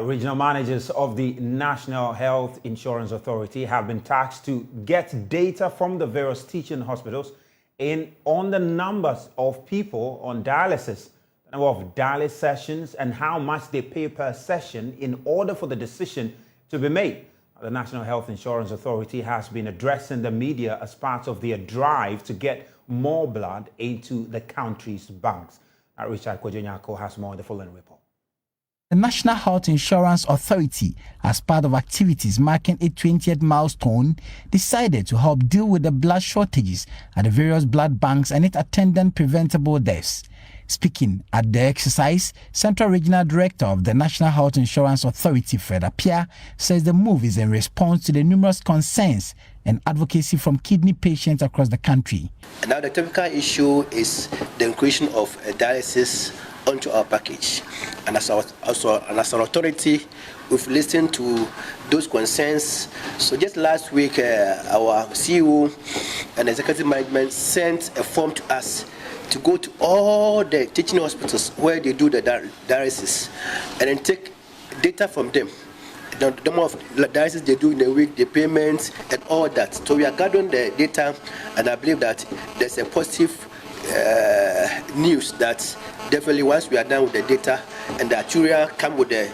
Regional managers of the National Health Insurance Authority have been tasked to get data from the various teaching hospitals on the numbers of people on dialysis, the number of dialysis sessions, and how much they pay per session in order for the decision to be made. The National Health Insurance Authority has been addressing the media as part of their drive to get more blood into the country's banks. Richard Kwejonyako has more on the following report. The National Health Insurance Authority, as part of activities marking its 20th milestone, decided to help deal with the blood shortages at the various blood banks and its attendant preventable deaths. Speaking at the exercise, Central Regional Director of the National Health Insurance Authority, Fred Apia, says the move is in response to the numerous concerns and advocacy from kidney patients across the country. Now the typical issue is the inclusion of dialysis onto our package, and as an authority, we've listened to those concerns. So just last week, our CEO and executive management sent a form to us to go to all the teaching hospitals where they do the dialysis and then take data from them. The number of dialysis they do in a week, the payments, and all that. So we are gathering the data, and I believe that there's a positive news that definitely once we are done with the data and the actuarial come with the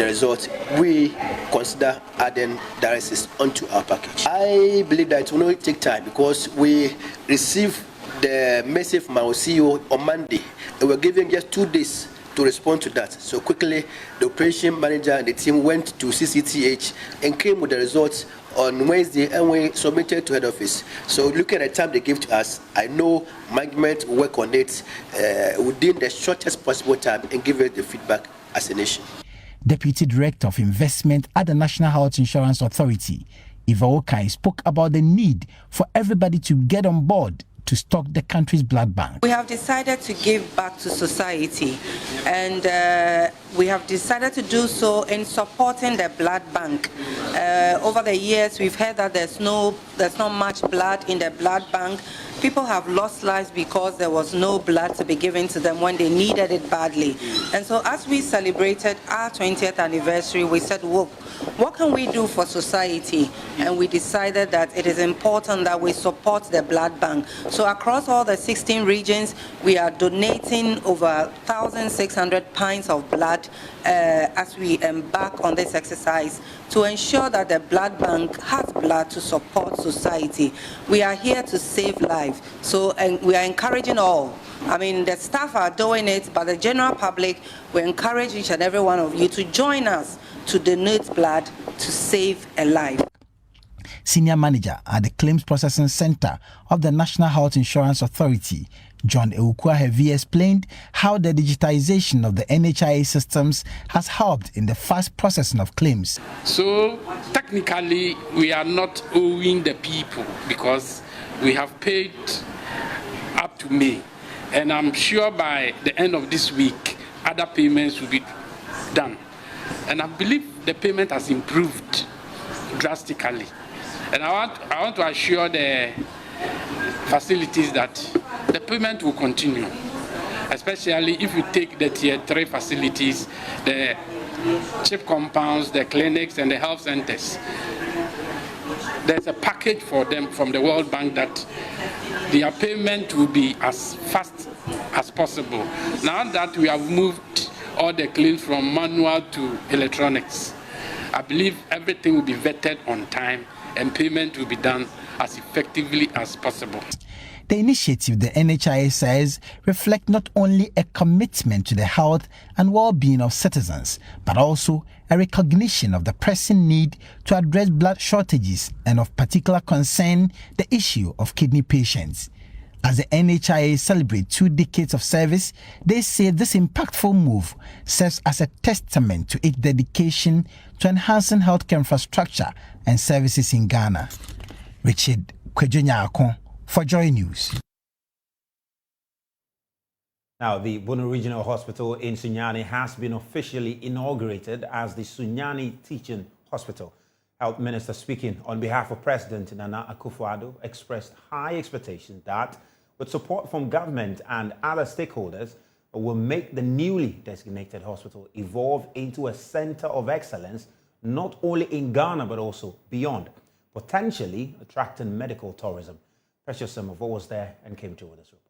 results, we consider adding dialysis onto our package. I believe that it will not take time because we received the message from our CEO on Monday, and we're given just 2 days to respond to that. So quickly, the operation manager and the team went to CCTH and came with the results on Wednesday, and we submitted to head office. So looking at the time they give to us, I know management will work on it within the shortest possible time and give it the feedback as a nation. Deputy Director of Investment at the National Health Insurance Authority, Eva Okai, spoke about the need for everybody to get on board to stock the country's blood bank. We have decided to give back to society, and we have decided to do so in supporting the blood bank. Over the years, we've heard that there's not much blood in the blood bank. People have lost lives because there was no blood to be given to them when they needed it badly. And so as we celebrated our 20th anniversary, we said, well, what can we do for society? And we decided that it is important that we support the blood bank. So across all the 16 regions, we are donating over 1,600 pints of blood as we embark on this exercise to ensure that the blood bank has blood to support society. We are here to save lives. So and we are encouraging all. I mean, the staff are doing it, but the general public, we encourage each and every one of you to join us to donate blood to save a life. Senior Manager at the Claims Processing Center of the National Health Insurance Authority, John Ewukwa-Heavy, explained how the digitization of the NHIS systems has helped in the fast processing of claims. So technically, we are not owing the people because we have paid up to May. And I'm sure by the end of this week, other payments will be done. And I believe the payment has improved drastically. And I want to assure the facilities that the payment will continue, especially if you take the tier 3 facilities, the chip compounds, the clinics, and the health centers. There's a package for them from the World Bank that their payment will be as fast as possible. Now that we have moved all the claims from manual to electronics, I believe everything will be vetted on time and payment will be done as effectively as possible. The initiative, the NHIS says, reflect not only a commitment to the health and well-being of citizens, but also a recognition of the pressing need to address blood shortages and of particular concern, the issue of kidney patients. As the NHIS celebrates 2 decades of service, they say this impactful move serves as a testament to its dedication to enhancing healthcare infrastructure and services in Ghana. Richard Kwejonyako for Joy News. Now, the Bono Regional Hospital in Sunyani has been officially inaugurated as the Sunani Teaching Hospital. Health Minister, speaking on behalf of President Nana Akufo-Addo, expressed high expectations that, with support from government and other stakeholders, will make the newly designated hospital evolve into a center of excellence, not only in Ghana but also beyond, potentially attracting medical tourism. Precious Semovo was there and came through with this report.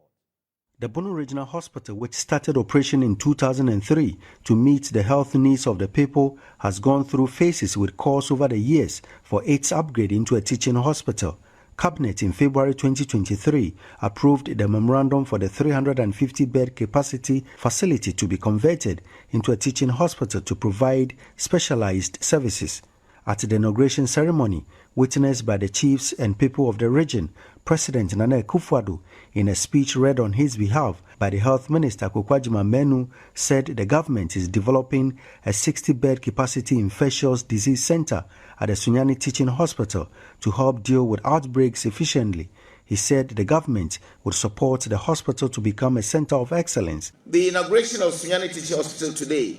The Bono Regional Hospital, which started operation in 2003 to meet the health needs of the people, has gone through phases with calls over the years for its upgrade into a teaching hospital. Cabinet in February 2023 approved the memorandum for the 350-bed capacity facility to be converted into a teaching hospital to provide specialized services. At the inauguration ceremony, witnessed by the chiefs and people of the region, President Nana Akufo-Addo, in a speech read on his behalf by the Health Minister Menu, said the government is developing a 60-bed capacity infectious disease center at the Sunyani Teaching Hospital to help deal with outbreaks efficiently. He said the government would support the hospital to become a center of excellence. The inauguration of Sunyani Teaching Hospital today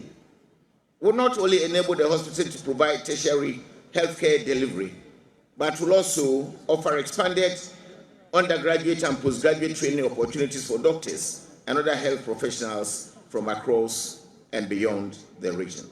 will not only enable the hospital to provide tertiary healthcare delivery, but will also offer expanded undergraduate and postgraduate training opportunities for doctors and other health professionals from across and beyond the region.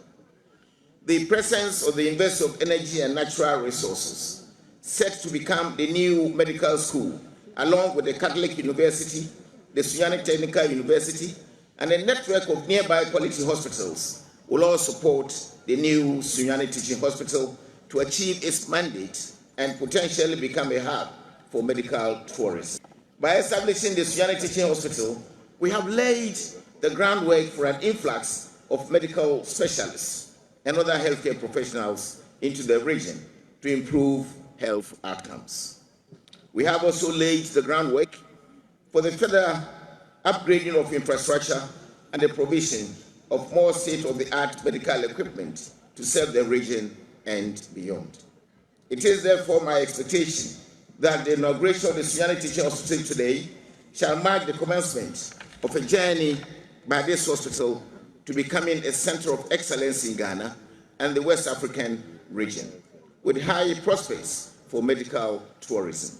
The presence of the University of Energy and Natural Resources, set to become the new medical school, along with the Catholic University, the Sunyani Technical University, and a network of nearby quality hospitals, will all support the new Sunyani Teaching Hospital to achieve its mandate and potentially become a hub for medical tourism. By establishing the Sunyani Teaching Hospital, we have laid the groundwork for an influx of medical specialists and other healthcare professionals into the region to improve health outcomes. We have also laid the groundwork for the further upgrading of infrastructure and the provision of more state-of-the-art medical equipment to serve the region and beyond. It is therefore my expectation that the inauguration of the Sunyani Teaching Hospital today shall mark the commencement of a journey by this hospital to becoming a center of excellence in Ghana and the West African region, with high prospects for medical tourism.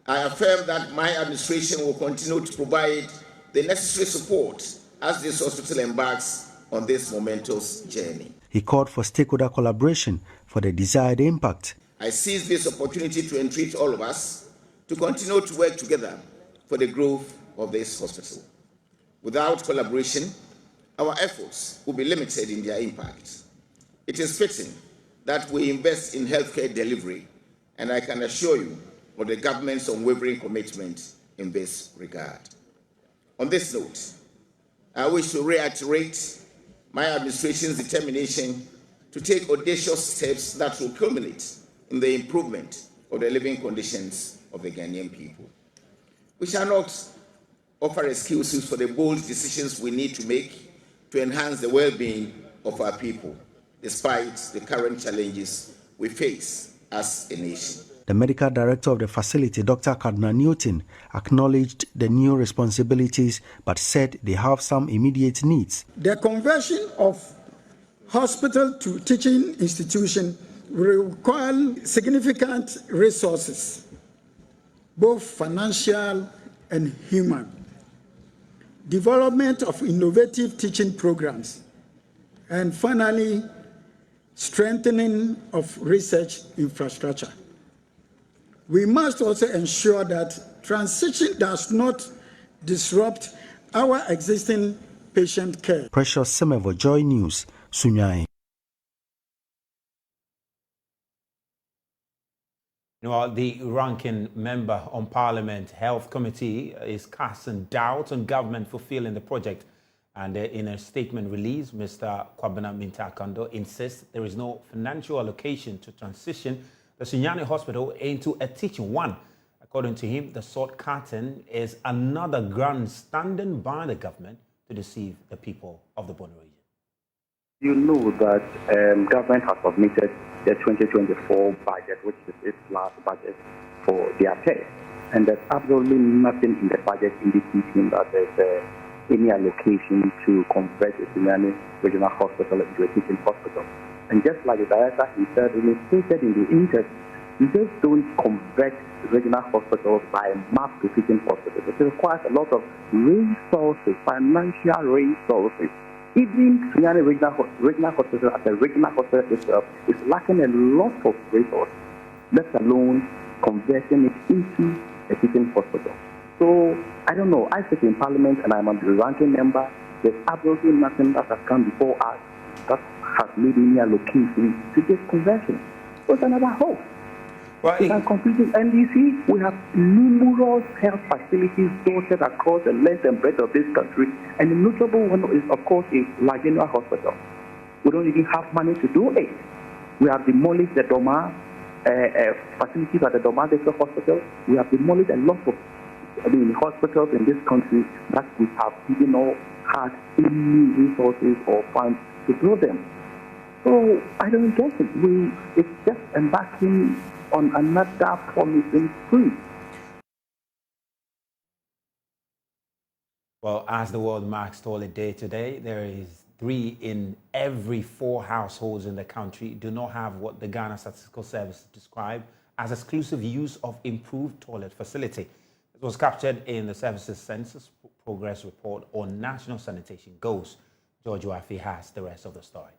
I affirm that my administration will continue to provide the necessary support as this hospital embarks on this momentous journey. He called for stakeholder collaboration for the desired impact. I seize this opportunity to entreat all of us to continue to work together for the growth of this hospital. Without collaboration, our efforts will be limited in their impact. It is fitting that we invest in healthcare delivery, and I can assure you of the government's unwavering commitment in this regard. On this note, I wish to reiterate my administration's determination to take audacious steps that will culminate in the improvement of the living conditions of the Ghanaian people. We shall not offer excuses for the bold decisions we need to make to enhance the well-being of our people, despite the current challenges we face as a nation. The medical director of the facility, Dr. Cardinal Newton, acknowledged the new responsibilities but said they have some immediate needs. The conversion of hospital to teaching institution will require significant resources, both financial and human. Development of innovative teaching programs, and finally, strengthening of research infrastructure. We must also ensure that transition does not disrupt our existing patient care. Precious Semovo, JoyNews, Sunyani. Well, the ranking member on Parliament Health Committee is casting doubt on government fulfilling the project. And in a statement released, Mr. Kwabena Mintakando insists there is no financial allocation to transition the Sunyani Hospital into a teaching one. According to him, the sword curtain is another grant standing by the government to deceive the people of the Bono region. You know that government has submitted the 2024 budget, which is its last budget for the affairs. And there's absolutely nothing in the budget indicating that there's any allocation to convert the Sunyani Regional Hospital into a teaching hospital. And just like the director himself stated in the interview, You just don't convert regional hospitals by mass to teaching hospitals. It requires a lot of resources, financial resources. Even Sunyani regional hospital as a regional hospital itself is lacking a lot of resources, let alone converting it into a teaching hospital. So, I don't know. I sit in Parliament and I'm a ranking member. There's absolutely nothing that has come before us that has made any allocation to this conversion. So it's another hope. Well, and you see, we have numerous health facilities dotted across the length and breadth of this country, and the notable one is, of course, is La General Hospital. We don't even have money to do it. We have demolished the Doma facilities at the Doma District Hospital. We have demolished a lot of hospitals in this country that we have even had any resources or funds to build them. So I don't get it. It's just embarking on another promising spree. Well, as the world marks Toilet Day today, there is 3 in every 4 households in the country do not have what the Ghana Statistical Service described as exclusive use of improved toilet facility. It was captured in the service's Census Progress Report on National Sanitation Goals. George Wafi has the rest of the story.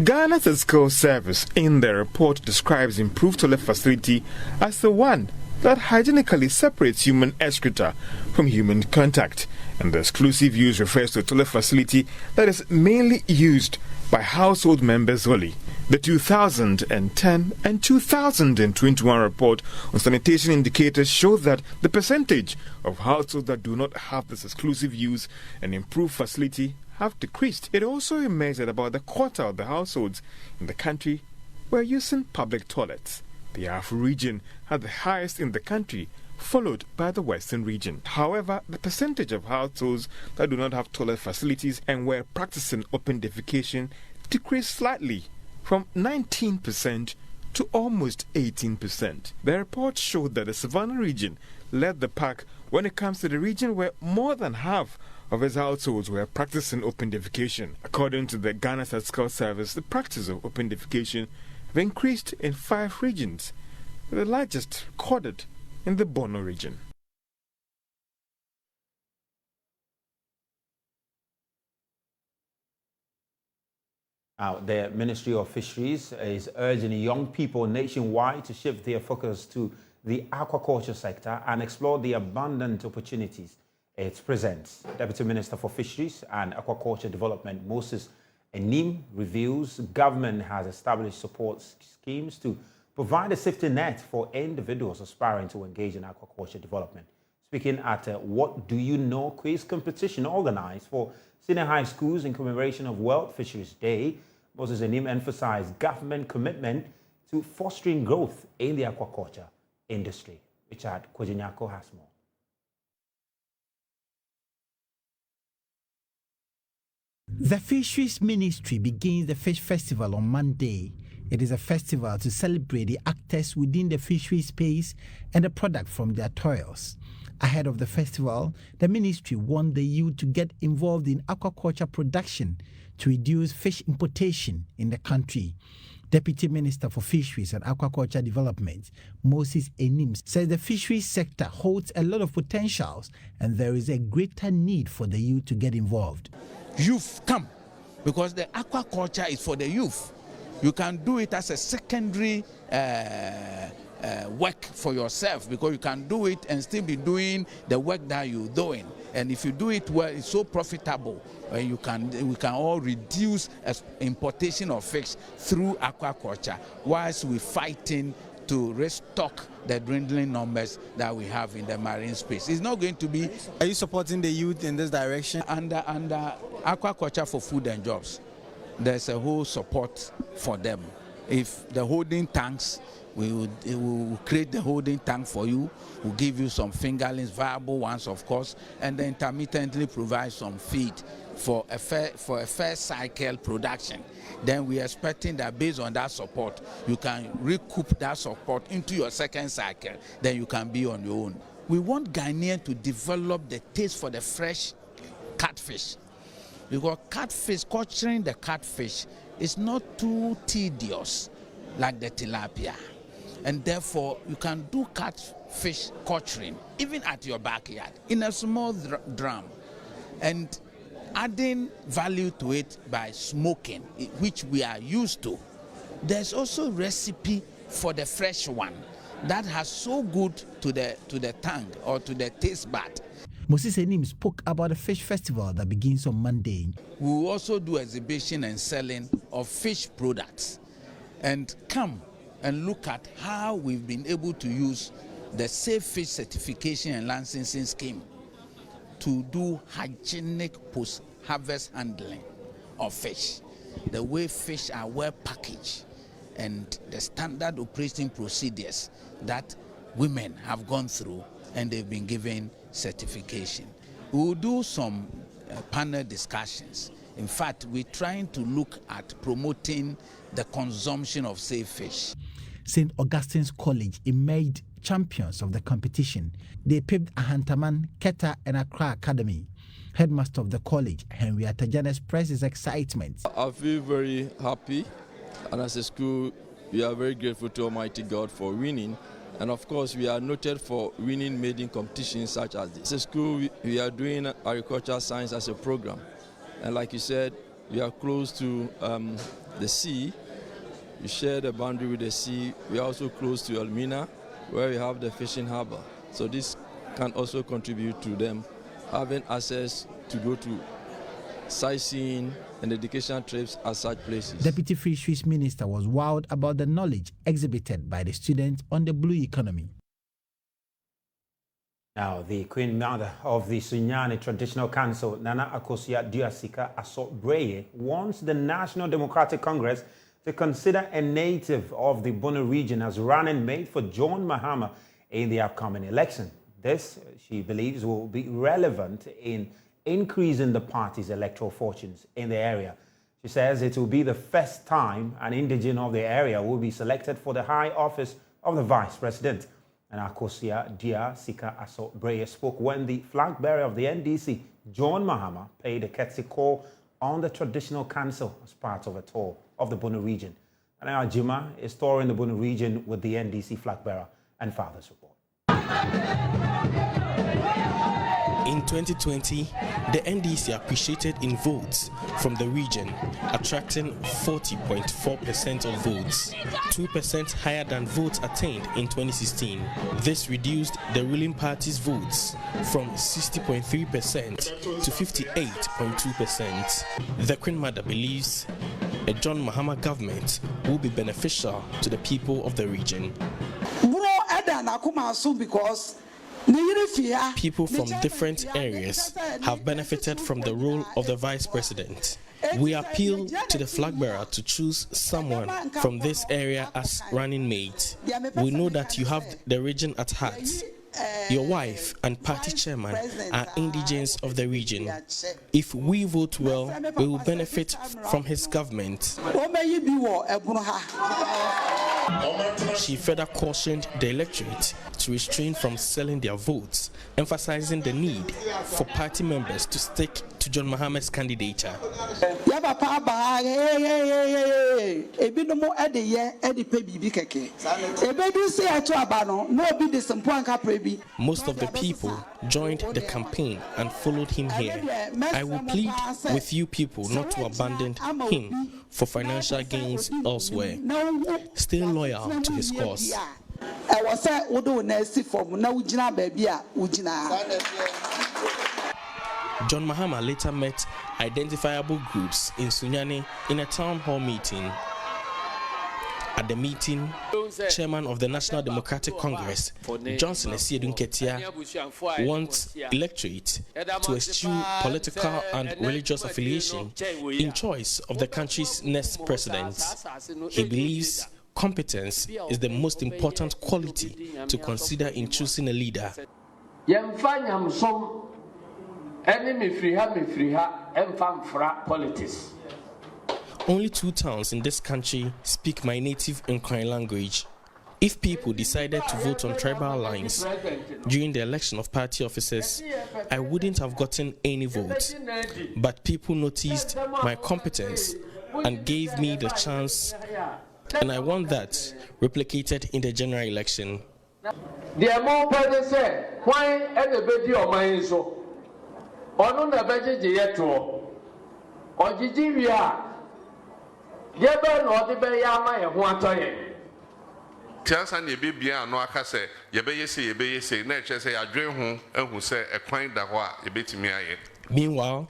Ghana Statistical Service in their report describes improved toilet facility as the one that hygienically separates human excreta from human contact, and the exclusive use refers to a toilet facility that is mainly used by household members only. The 2010 and 2021 report on sanitation indicators show that the percentage of households that do not have this exclusive use and improved facility have decreased. It also emerged that about a quarter of the households in the country were using public toilets. The Afro region had the highest in the country, followed by the Western region. However, the percentage of households that do not have toilet facilities and were practicing open defecation decreased slightly from 19% to almost 18%. The report showed that the Savannah region led the pack when it comes to the region where more than half of its households were practicing open defecation. According to the Ghana Statistical Service, the practice of open defecation have increased in 5 regions, with the largest recorded in the Bono region. The Ministry of Fisheries is urging young people nationwide to shift their focus to the aquaculture sector and explore the abundant opportunities it presents. Deputy Minister for Fisheries and Aquaculture Development, Moses Enim, reveals government has established support schemes to provide a safety net for individuals aspiring to engage in aquaculture development. Speaking at What Do You Know quiz competition organized for senior high schools in commemoration of World Fisheries Day, Moses Enim emphasized government commitment to fostering growth in the aquaculture industry. Richard Kojinyako has more. The Fisheries Ministry begins the Fish Festival on Monday. It is a festival to celebrate the actors within the fishery space and the product from their toils. Ahead of the festival, the ministry warned the youth to get involved in aquaculture production to reduce fish importation in the country. Deputy Minister for Fisheries and Aquaculture Development, Moses Enim, says the fisheries sector holds a lot of potentials and there is a greater need for the youth to get involved. Youth come, because the aquaculture is for the youth. You can do it as a secondary work for yourself, because you can do it and still be doing the work that you're doing. And if you do it well, it's so profitable. We can all reduce importation of fish through aquaculture, whilst we're fighting to restock the dwindling numbers that we have in the marine space. It's not going to be... Are you supporting the youth in this direction? Under Aquaculture for Food and Jobs, there's a whole support for them. If the holding tanks, we will create the holding tank for you. We'll give you some fingerlings, viable ones, of course, and then intermittently provide some feed for a fair cycle production. Then we're expecting that based on that support, you can recoup that support into your second cycle. Then you can be on your own. We want Ghanaians to develop the taste for the fresh catfish, because catfish, culturing the catfish is not too tedious like the tilapia. and therefore you can do catfish culturing even at your backyard in a small drum, and adding value to it by smoking, which we are used to. There's also recipe for the fresh one that has so good to the tongue or to the taste bud. Moses Enim spoke about the fish festival that begins on Monday. We will also do exhibition and selling of fish products, and come and look at how we've been able to use the Safe Fish Certification and Licensing Scheme to do hygienic post-harvest handling of fish, the way fish are well packaged, and the standard operating procedures that women have gone through, and they've been given certification. We will do some panel discussions. In fact, we're trying to look at promoting the consumption of safe fish. St. Augustine's College emerged champions of the competition. They paved Ahantaman, Keta, and Accra Academy. Headmaster of the college, Henrietta Jan, expressed his excitement. I feel very happy, and as a school, we are very grateful to Almighty God for winning. And of course, we are noted for winning maiden competitions such as this. As a school, we are doing agricultural science as a program. And like you said, we are close to the sea. We share the boundary with the sea. We are also close to Elmina, where we have the fishing harbor. So this can also contribute to them having access to go to sightseeing and educational trips at such places. Deputy Fisheries Minister was wowed about the knowledge exhibited by the students on the blue economy. Now, the Queen Mother of the Sunyani Traditional Council, Nana Akosua Diasika Asobreye, wants the National Democratic Congress to consider a native of the Bono region as running mate for John Mahama in the upcoming election. This, she believes, will be relevant in increasing the party's electoral fortunes in the area. She says it will be the first time an indigene of the area will be selected for the high office of the Vice President. And Akosua Diasika Asobreye spoke when the flag bearer of the NDC, John Mahama, paid a courtesy call on the Traditional Council as part of a tour of the Bono region. And now Jima is touring the Bono region with the NDC flag bearer and father's report. In 2020, the NDC appreciated in votes from the region, attracting 40.4% of votes, 2% higher than votes attained in 2016. This reduced the ruling party's votes from 60.3% to 58.2%. The Queen Mother believes a John Mahama government will be beneficial to the people of the region. Because people from different areas have benefited from the role of the Vice President. We appeal to the flag bearer to choose someone from this area as running mate. We know that you have the region at heart. Your wife and party chairman are indigenes of the region. If we vote well, we will benefit from his government. She further cautioned the electorate to restrain from selling their votes, emphasizing the need for party members to stick to John Mahama's candidature. Most of the people joined the campaign and followed him here. I will plead with you people not to abandon him for financial gains elsewhere. Stay loyal to his cause. John Mahama later met identifiable groups in Sunyani in a town hall meeting. At the meeting, Chairman of the National Democratic Congress, Johnson Esiedun Ketia, wants electorate to eschew political and religious affiliation in choice of the country's next president. He believes competence is the most important quality to consider in choosing a leader. Only 2 towns in this country speak my native Nkran language. If people decided to vote on tribal lines during the election of party officers, I wouldn't have gotten any vote. But people noticed my competence and gave me the chance And I want that replicated in the general election. The more person say, why and the baby of mine so? On the budget yet or Gigi, we are. Yeba no the bay yama and one time. Tiasan ye baby no aka say, ye be say, nature say, I dream home and who say a coin that wa ye bit me. Meanwhile,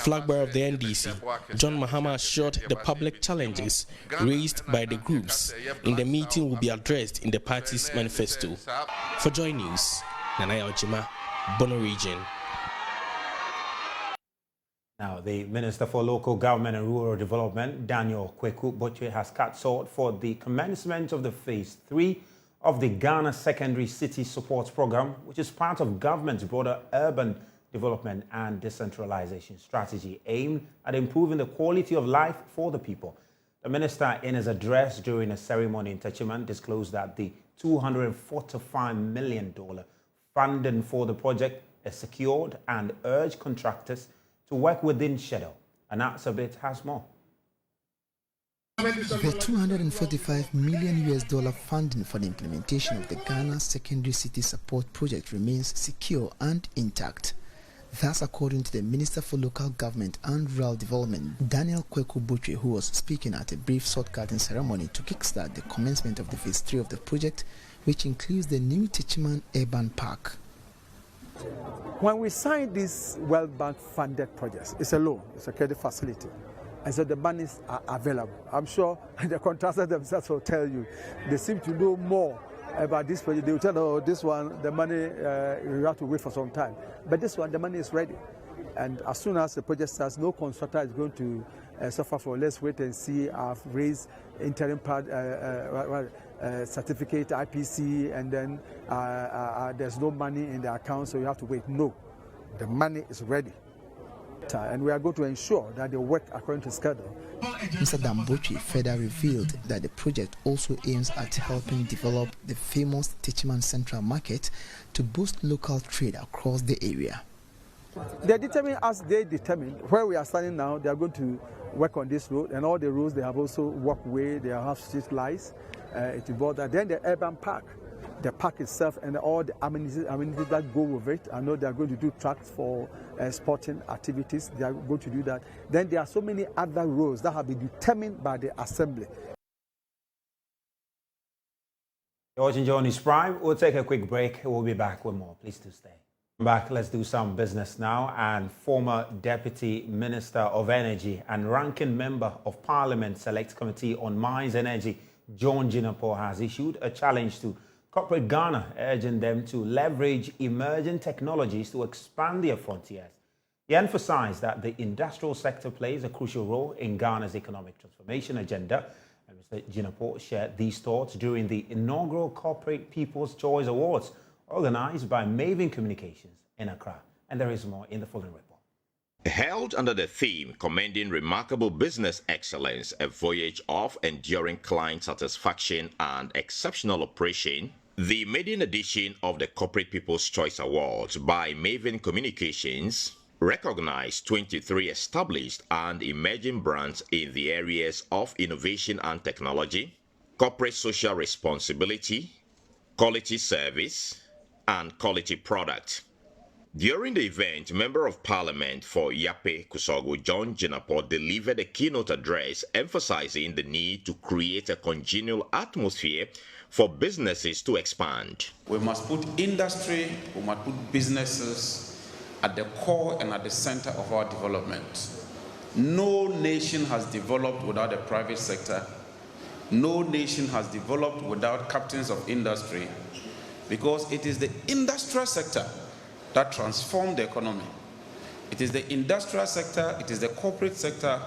flag bearer of the NDC, John Mahama assured the public challenges raised by the groups in the meeting will be addressed in the party's manifesto. For Joy News, Nanaya Ojima, Bono Region. Now, the Minister for Local Government and Rural Development, Daniel Kweku-Botwe, has cut short for the commencement of the Phase 3 of the Ghana Secondary City Support Program, which is part of government's broader urban development and decentralization strategy aimed at improving the quality of life for the people. The minister, in his address during a ceremony in Techiman, disclosed that the $245 million funding for the project is secured and urged contractors to work within schedule. And Atsabit has more. The $245 million funding for the implementation of the Ghana Secondary City Support Project remains secure and intact. Thus, according to the Minister for Local Government and Rural Development, Daniel Kweku-Botwe, who was speaking at a brief sword-cutting ceremony to kickstart the commencement of the Phase 3 of the project, which includes the new Techiman Urban Park. When we sign these World Bank funded projects, it's a loan, it's a credit facility. And so the monies are available. I'm sure the contractors themselves will tell you. They seem to know more about this project. They will tell, oh, this one, the money, you have to wait for some time. But this one, the money is ready. And as soon as the project starts, no constructor is going to suffer for. Let's wait and see. I've raised interim certificate, IPC, and then there's no money in the account, so you have to wait. No, the money is ready. And we are going to ensure that they work according to schedule. Mr. Dambochi further revealed that the project also aims at helping develop the famous Techiman Central Market to boost local trade across the area. They determine, as they determine, where we are standing now, they are going to work on this road, and all the roads, they have also walkway, they have street lights, it involves that. Then the urban park, the park itself and all the amenities that go with it. I know they are going to do tracks for sporting activities. They are going to do that. Then there are so many other roads that have been determined by the Assembly. You're watching JoyNews Prime. We'll take a quick break. We'll be back with more. Please do stay. Back, let's do some business now. And former Deputy Minister of Energy and ranking member of Parliament Select Committee on Mines and Energy, John Jinapor, has issued a challenge to corporate Ghana, urging them to leverage emerging technologies to expand their frontiers. He emphasized that the industrial sector plays a crucial role in Ghana's economic transformation agenda. And Mr. Jinapor shared these thoughts during the inaugural Corporate People's Choice Awards, organized by Maven Communications in Accra. And there is more in the following report. Held under the theme Commending Remarkable Business Excellence, a Voyage of Enduring Client Satisfaction and Exceptional Operation, the maiden edition of the Corporate People's Choice Awards by Maven Communications recognized 23 established and emerging brands in the areas of innovation and technology, corporate social responsibility, quality service, and quality product. During the event, Member of Parliament for Yape Kusogo, John Jinapor, delivered a keynote address emphasizing the need to create a congenial atmosphere for businesses to expand. We must put industry, we must put businesses at the core and at the center of our development. No nation has developed without the private sector. No nation has developed without captains of industry, because it is the industrial sector that transforms the economy. It is the industrial sector, it is the corporate sector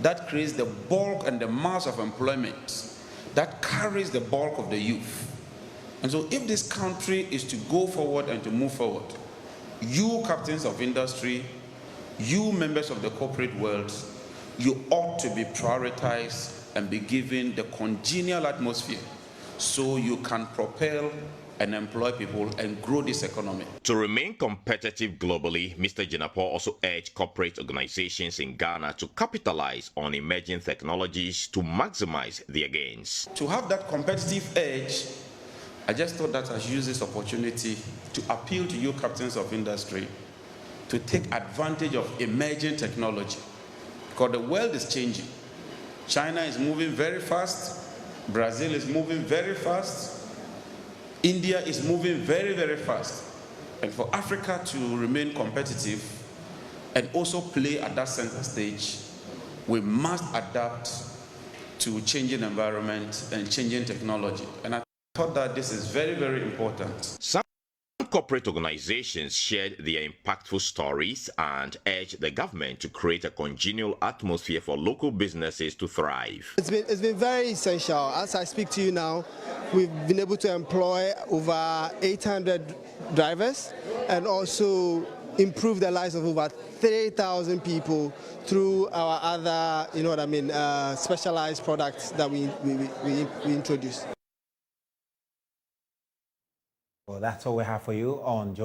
that creates the bulk and the mass of employment, that carries the bulk of the youth. And so if this country is to go forward and to move forward, you captains of industry, you members of the corporate world, you ought to be prioritized and be given the congenial atmosphere so you can propel and employ people and grow this economy. To remain competitive globally, Mr. Jinapor also urged corporate organizations in Ghana to capitalize on emerging technologies to maximize their gains. To have that competitive edge, I just thought that I should use this opportunity to appeal to you captains of industry to take advantage of emerging technology, because the world is changing. China is moving very fast, Brazil is moving very fast, India is moving very, very fast. And for Africa to remain competitive and also play at that center stage, we must adapt to changing environment and changing technology. And I thought that this is very, very important. Some corporate organizations shared their impactful stories and urged the government to create a congenial atmosphere for local businesses to thrive. It's been very essential. As I speak to you now, we've been able to employ over 800 drivers and also improve the lives of over 3,000 people through our other, specialized products that we introduce. Well, that's all we have for you on